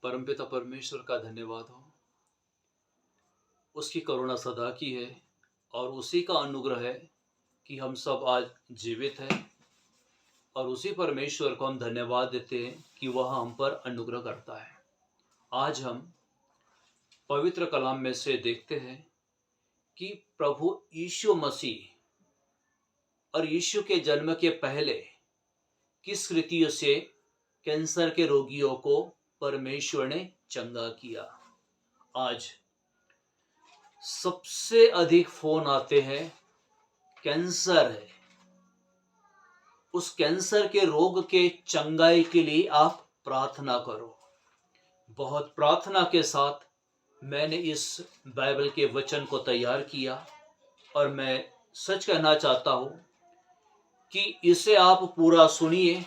परमपिता परमेश्वर का धन्यवाद हो। उसकी करुणा सदा की है और उसी का अनुग्रह है कि हम सब आज जीवित हैं। और उसी परमेश्वर को हम धन्यवाद देते हैं कि वह हम पर अनुग्रह करता है। आज हम पवित्र कलाम में से देखते हैं कि प्रभु यीशु मसीह और यीशु के जन्म के पहले किस रीति से कैंसर के रोगियों को परमेश्वर ने चंगा किया। आज सबसे अधिक फोन आते हैं कैंसर है। उस कैंसर के रोग के चंगाई के लिए आप प्रार्थना करो। बहुत प्रार्थना के साथ मैंने इस बाइबल के वचन को तैयार किया और मैं सच कहना चाहता हूं कि इसे आप पूरा सुनिए।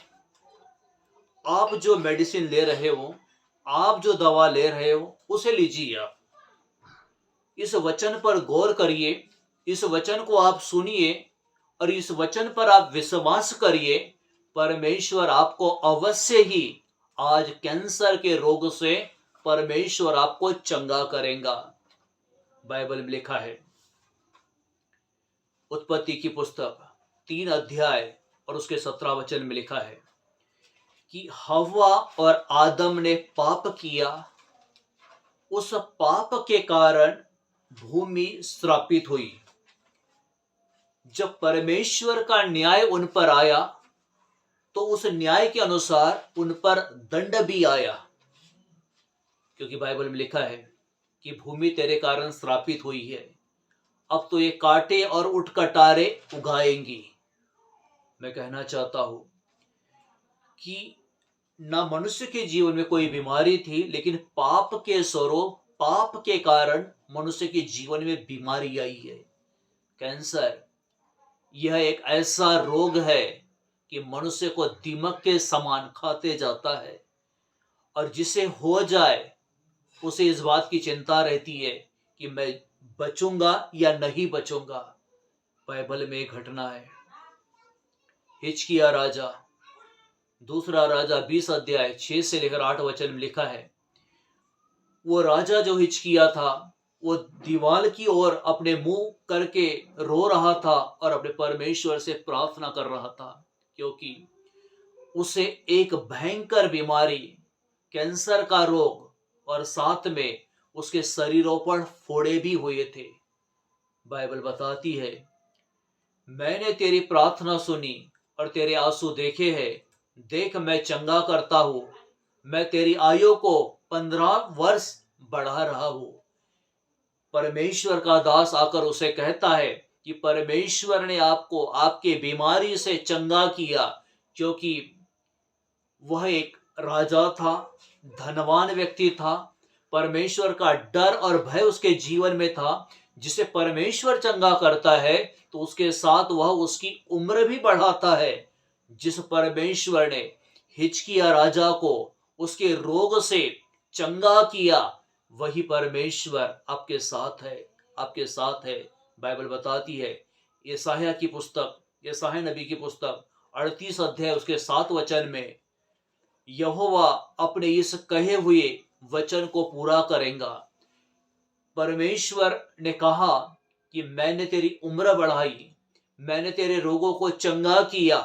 आप जो मेडिसिन ले रहे हो, आप जो दवा ले रहे हो, उसे लीजिए। आप इस वचन पर गौर करिए, इस वचन को आप सुनिए और इस वचन पर आप विश्वास करिए। परमेश्वर आपको अवश्य ही आज कैंसर के रोग से परमेश्वर आपको चंगा करेगा। बाइबल में लिखा है, उत्पत्ति की पुस्तक 3 अध्याय और उसके 17 वचन में लिखा है कि हव्वा और आदम ने पाप किया, उस पाप के कारण भूमि श्रापित हुई। जब परमेश्वर का न्याय उन पर आया तो उस न्याय के अनुसार उन पर दंड भी आया, क्योंकि बाइबल में लिखा है कि भूमि तेरे कारण श्रापित हुई है, अब तो ये कांटे और उठकटारे उगाएंगी। मैं कहना चाहता हूं कि ना मनुष्य के जीवन में कोई बीमारी थी, लेकिन पाप के स्वरूप, पाप के कारण मनुष्य के जीवन में बीमारी आई है। कैंसर यह एक ऐसा रोग है कि मनुष्य को दीमक के समान खाते जाता है और जिसे हो जाए उसे इस बात की चिंता रहती है कि मैं बचूंगा या नहीं बचूंगा। बाइबल में एक घटना है, हिजकिय्याह राजा, दूसरा राजा 20 अध्याय 6 से लेकर 8 वचन में लिखा है। वो राजा जो हिजकिय्याह था, वो दीवार की ओर अपने मुंह करके रो रहा था और अपने परमेश्वर से प्रार्थना कर रहा था, क्योंकि उसे एक भयंकर बीमारी, कैंसर का रोग, और साथ में उसके शरीरों पर फोड़े भी हुए थे। बाइबल बताती है, मैंने तेरी प्रार्थना सुनी और तेरे आंसू देखे हैं। देख, मैं चंगा करता हूं, मैं तेरी आयु को 15 वर्ष बढ़ा रहा हूं। परमेश्वर का दास आकर उसे कहता है कि परमेश्वर ने आपको आपके बीमारी से चंगा किया, क्योंकि वह एक राजा था, धनवान व्यक्ति था। परमेश्वर का डर और भय उसके जीवन में था। जिसे परमेश्वर चंगा करता है तो उसके साथ वह उसकी उम्र भी बढ़ाता है। जिस परमेश्वर ने हिजकिय्याह राजा को उसके रोग से चंगा किया, वही परमेश्वर आपके साथ है, आपके साथ है। बाइबल बताती है, यशायाह की पुस्तक, यशायाह नबी की पुस्तक 38 अध्याय उसके 7 वचन में, यहोवा अपने इस कहे हुए वचन को पूरा करेगा। परमेश्वर ने कहा कि मैंने तेरी उम्र बढ़ाई, मैंने तेरे रोगों को चंगा किया,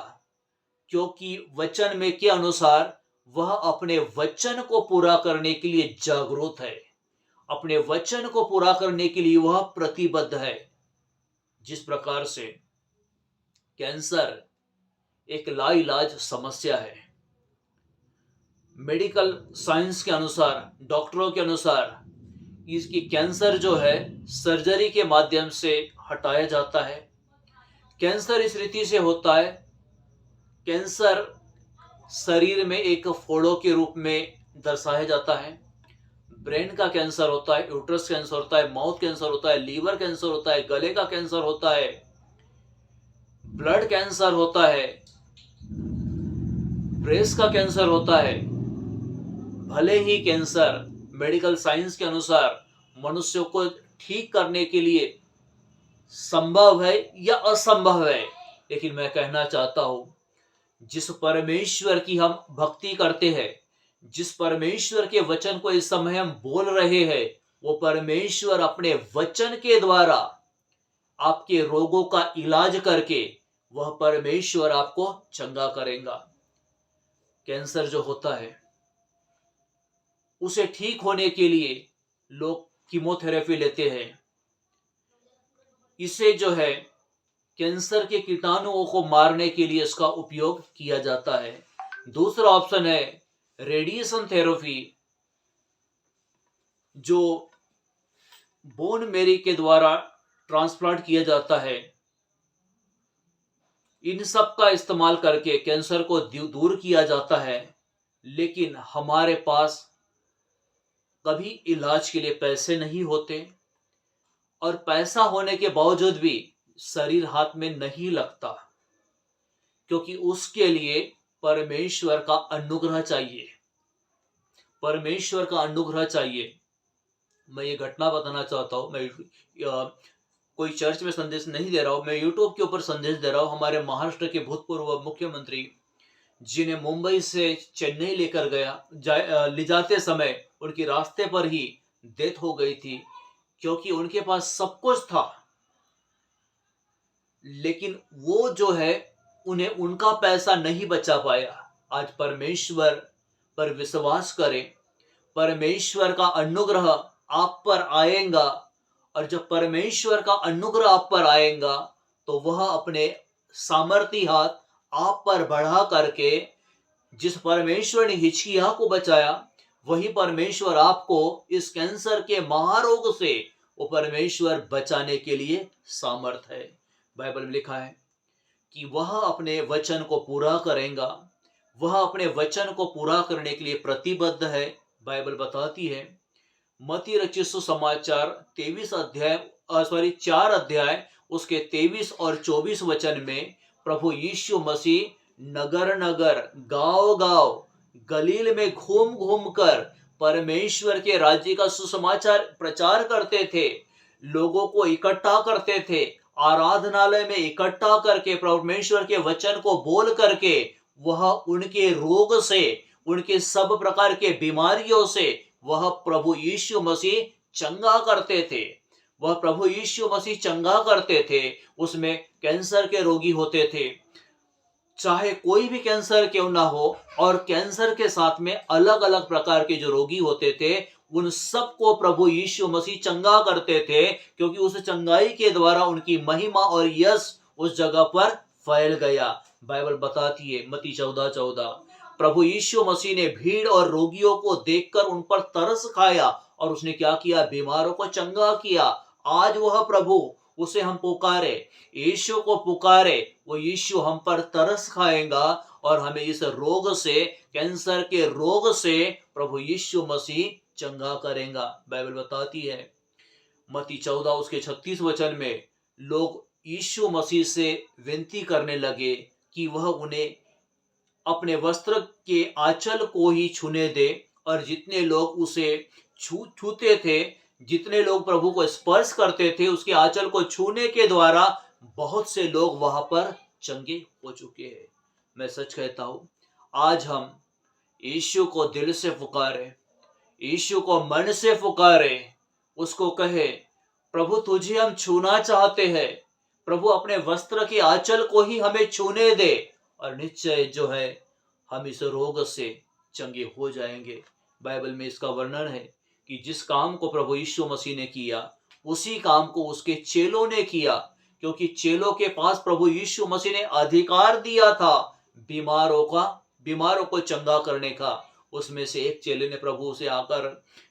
क्योंकि वचन में के अनुसार वह अपने वचन को पूरा करने के लिए जागरूक है। अपने वचन को पूरा करने के लिए वह प्रतिबद्ध है। जिस प्रकार से कैंसर एक लाइलाज समस्या है, मेडिकल साइंस के अनुसार, डॉक्टरों के अनुसार, इसकी कैंसर जो है सर्जरी के माध्यम से हटाया जाता है। कैंसर इस रीति से होता है, कैंसर शरीर में एक फोड़ों के रूप में दर्शाया जाता है। ब्रेन का कैंसर होता है, यूट्रस कैंसर होता है, माउथ कैंसर होता है, लीवर कैंसर होता है, गले का कैंसर होता है, ब्लड कैंसर होता है, ब्रेस्ट का कैंसर होता है। भले ही कैंसर मेडिकल साइंस के अनुसार मनुष्य को ठीक करने के लिए संभव है या असंभव है, लेकिन मैं कहना चाहता हूं, जिस परमेश्वर की हम भक्ति करते हैं, जिस परमेश्वर के वचन को इस समय हम बोल रहे हैं, वो परमेश्वर अपने वचन के द्वारा आपके रोगों का इलाज करके वह परमेश्वर आपको चंगा करेगा। कैंसर जो होता है उसे ठीक होने के लिए लोग कीमोथेरेपी लेते हैं। इसे जो है कैंसर के कीटाणुओं को मारने के लिए इसका उपयोग किया जाता है। दूसरा ऑप्शन है रेडिएशन थेरेपी, जो बोन मैरो के द्वारा ट्रांसप्लांट किया जाता है। इन सब का इस्तेमाल करके कैंसर को दूर किया जाता है, लेकिन हमारे पास कभी इलाज के लिए पैसे नहीं होते और पैसा होने के बावजूद भी शरीर हाथ में नहीं लगता, क्योंकि उसके लिए परमेश्वर का अनुग्रह चाहिए। परमेश्वर का अनुग्रह चाहिए। मैं ये घटना बताना चाहता हूँ। मैं कोई चर्च में संदेश नहीं दे रहा हूँ, मैं यूट्यूब के ऊपर संदेश दे रहा हूँ। हमारे महाराष्ट्र के भूतपूर्व मुख्यमंत्री जिन्हें मुंबई से चेन्नई लेकर ले जाते समय उनकी रास्ते पर ही डेथ हो गई थी, क्योंकि उनके पास सब कुछ था, लेकिन वो जो है उन्हें उनका पैसा नहीं बचा पाया। आज परमेश्वर पर विश्वास करें, परमेश्वर का अनुग्रह आप पर आएगा, और जब परमेश्वर का अनुग्रह आप पर आएगा तो वह अपने सामर्थी हाथ आप पर बढ़ा करके, जिस परमेश्वर ने हिजकिय्याह को बचाया, वही परमेश्वर आपको इस कैंसर के महारोग से वो परमेश्वर बचाने के लिए सामर्थ है। बाइबल में लिखा है कि वह अपने वचन को पूरा करेगा, वह अपने वचन को पूरा करने के लिए प्रतिबद्ध है। बाइबल बताती है मत्ती रचित सुसमाचार 4 अध्याय उसके 23 और 24 वचन में प्रभु यीशु मसीह नगर नगर गांव गांव गलील में घूम घूम कर परमेश्वर के राज्य का सुसमाचार प्रचार करते थे, लोगों को इकट्ठा करते थे, आराधनालय में इकट्ठा करके परमेश्वर के वचन को बोल करके वह उनके रोग से, उनके सब प्रकार के बीमारियों से वह प्रभु यीशु मसीह चंगा करते थे। वह प्रभु यीशु मसीह चंगा करते थे। उसमें कैंसर के रोगी होते थे, चाहे कोई भी कैंसर क्यों ना हो, और कैंसर के साथ में अलग अलग प्रकार के जो रोगी होते थे उन सबको प्रभु यीशु मसीह चंगा करते थे, क्योंकि उस चंगाई के द्वारा उनकी महिमा और यश उस जगह पर फैल गया। बाइबल बताती है मत्ती 14:14 प्रभु यीशु मसीह ने भीड़ और रोगियों को देखकर उन पर तरस खाया और उसने क्या किया? बीमारों को चंगा किया। आज वह प्रभु, उसे हम पुकारे, यीशु को पुकारे, वो यीशु हम पर तरस खाएगा और हमें इस रोग से, कैंसर के रोग से प्रभु यीशु मसीह चंगा करेगा। बाइबल बताती है मत्ती 14 उसके 36 वचन में लोग यीशु मसीह से विनती करने लगे कि वह उन्हें अपने वस्त्र के आंचल को ही छूने दे, और जितने लोग उसे छूते थे, जितने लोग प्रभु को स्पर्श करते थे, उसके आंचल को छूने के द्वारा बहुत से लोग वहां पर चंगे हो चुके हैं। मैं सच कहता हूं, आज हम यीशु को दिल से पुकारे, यीशु को मन से पुकारे, उसको कहे प्रभु तुझे हम छूना चाहते हैं, प्रभु अपने वस्त्र के आंचल को ही हमें छूने दे, और निश्चय जो है हम इस रोग से चंगे हो जाएंगे। बाइबल में इसका वर्णन है कि जिस काम को प्रभु यीशु मसीह ने किया उसी काम को उसके चेलों ने किया, क्योंकि चेलों के पास प्रभु यीशु मसीह ने अधिकार दिया था बीमारों को चंगा करने का। उसमें से एक चेले ने प्रभु से आकर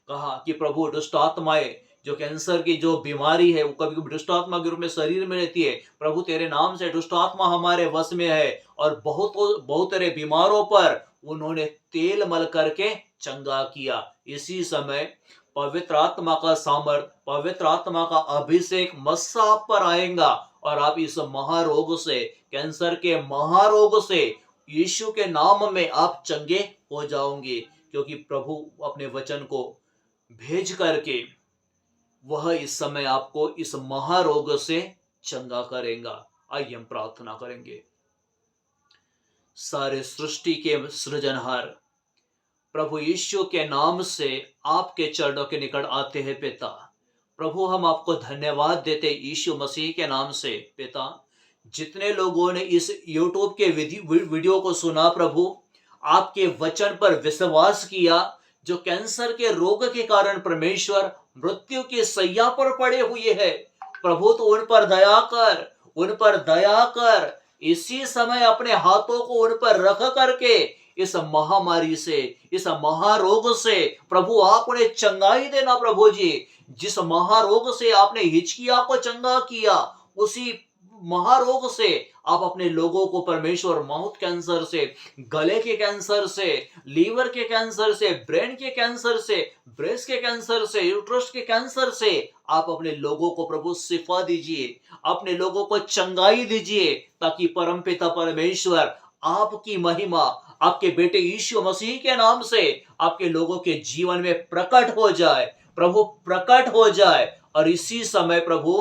कहा कि प्रभु दुष्ट आत्माएं, जो कैंसर की जो बीमारी है वो कभी कभी दुष्ट आत्मा के रूप में शरीर में रहती है, प्रभु तेरे नाम से दुष्ट आत्मा हमारे वश में है, और बहुत तेरे बीमारों पर उन्होंने तेल मल करके चंगा किया। इसी समय पवित्र आत्मा का सामर्थ, पवित्र आत्मा का अभिषेक मस्सा आप पर आएगा और आप इस महारोग से, कैंसर के महारोग से यीशु के नाम में आप चंगे हो जाओगे, क्योंकि प्रभु अपने वचन को भेज करके वह इस समय आपको इस महारोग से चंगा करेगा। आइए हम प्रार्थना करेंगे। सारे सृष्टि के सृजनहार प्रभु यीशु के नाम से आपके चरणों के निकट आते हैं पिता। प्रभु हम आपको धन्यवाद देते यीशु मसीह के नाम से पिता। जितने लोगों ने इस यूट्यूब के वीडियो को सुना प्रभु, आपके वचन पर विश्वास किया, जो कैंसर के रोग के कारण परमेश्वर मृत्यु की सैया पर पड़े हुए हैं, प्रभु तो उन पर दया कर, उन पर दया कर। इसी समय अपने हाथों को उन पर रख करके इस महामारी से, इस महारोग से प्रभु आप उन्हें चंगाई देना प्रभु जी। जिस महारोग से आपने हिचकिया को चंगा किया, उसी महारोग से आप अपने लोगों को परमेश्वर माउथ कैंसर से, गले के कैंसर से, लीवर के कैंसर से, ब्रेन के कैंसर से, ब्रेस्ट के कैंसर से, यूट्रस के कैंसर से आप अपने लोगों को प्रभु शिफा दीजिए, अपने लोगों को चंगाई दीजिए, ताकि परमपिता परमेश्वर आपकी महिमा आपके बेटे यीशु मसीह के नाम से आपके लोगों के जीवन में प्रकट हो जाए प्रभु, प्रकट हो जाए। और इसी समय प्रभु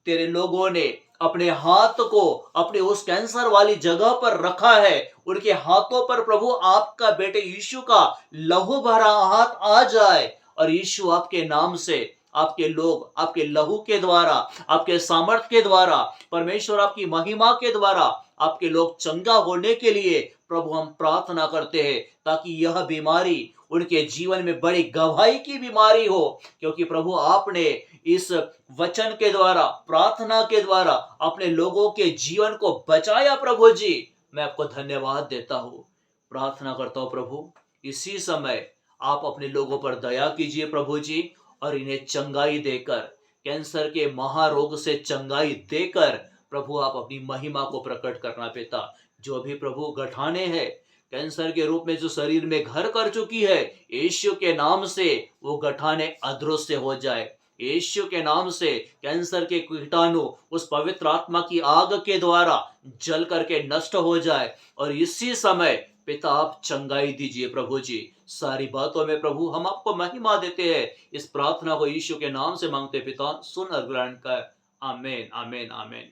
तेरे लोगों ने अपने हाथ को अपने उस कैंसर वाली जगह पर रखा है, उनके हाथों पर प्रभु आपका बेटे यीशु का लहू भरा हाथ आ जाए, और यीशु आपके नाम से आपके लोग आपके लहू के द्वारा, आपके सामर्थ के द्वारा, परमेश्वर आपकी महिमा के द्वारा आपके लोग चंगा होने के लिए प्रभु हम प्रार्थना करते हैं, ताकि यह बीमारी उनके जीवन में बड़ी गवाही की बीमारी हो। क्योंकि प्रभु आपने इस वचन के द्वारा, प्रार्थना के द्वारा अपने लोगों के जीवन को बचाया प्रभु जी। मैं आपको धन्यवाद देता हूँ, प्रार्थना करता हूँ प्रभु, इसी समय आप अपने लोगों पर दया कीजिए प्रभु जी, और इन्हें चंगाई देकर, कैंसर के महारोग से चंगाई देकर प्रभु आप अपनी महिमा को प्रकट करना पिता। जो भी प्रभु गठाने हैं कैंसर के रूप में जो शरीर में घर कर चुकी है, यीशु के नाम से वो गठाने अदृश्य हो जाए। यीशु के नाम से कैंसर के कीटाणु उस पवित्र आत्मा की आग के द्वारा जल करके नष्ट हो जाए। और इसी समय पिता आप चंगाई दीजिए प्रभु जी। सारी बातों में प्रभु हम आपको महिमा देते हैं। इस प्रार्थना को यीशु के नाम से मांगते पिता, सुन और ग्रहण कर। आमीन, आमीन, आमीन।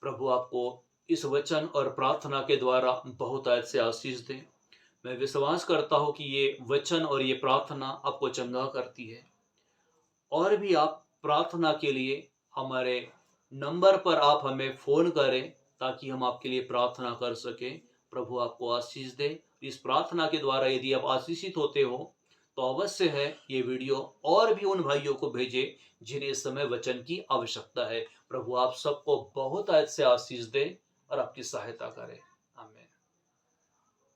प्रभु आपको इस वचन और प्रार्थना के द्वारा बहुत ऐसे आशीष दे। मैं विश्वास करता हूँ कि ये वचन और ये प्रार्थना आपको चंगा करती है। और भी आप प्रार्थना के लिए हमारे नंबर पर आप हमें फोन करें, ताकि हम आपके लिए प्रार्थना कर सकें। प्रभु आपको आशीष दे। इस प्रार्थना के द्वारा यदि आप आशीषित होते हो तो अवश्य है ये वीडियो और भी उन भाइयों को भेजें जिन्हें इस समय वचन की आवश्यकता है। प्रभु आप सबको बहुत अच्छे आशीष दे और आपकी सहायता करे।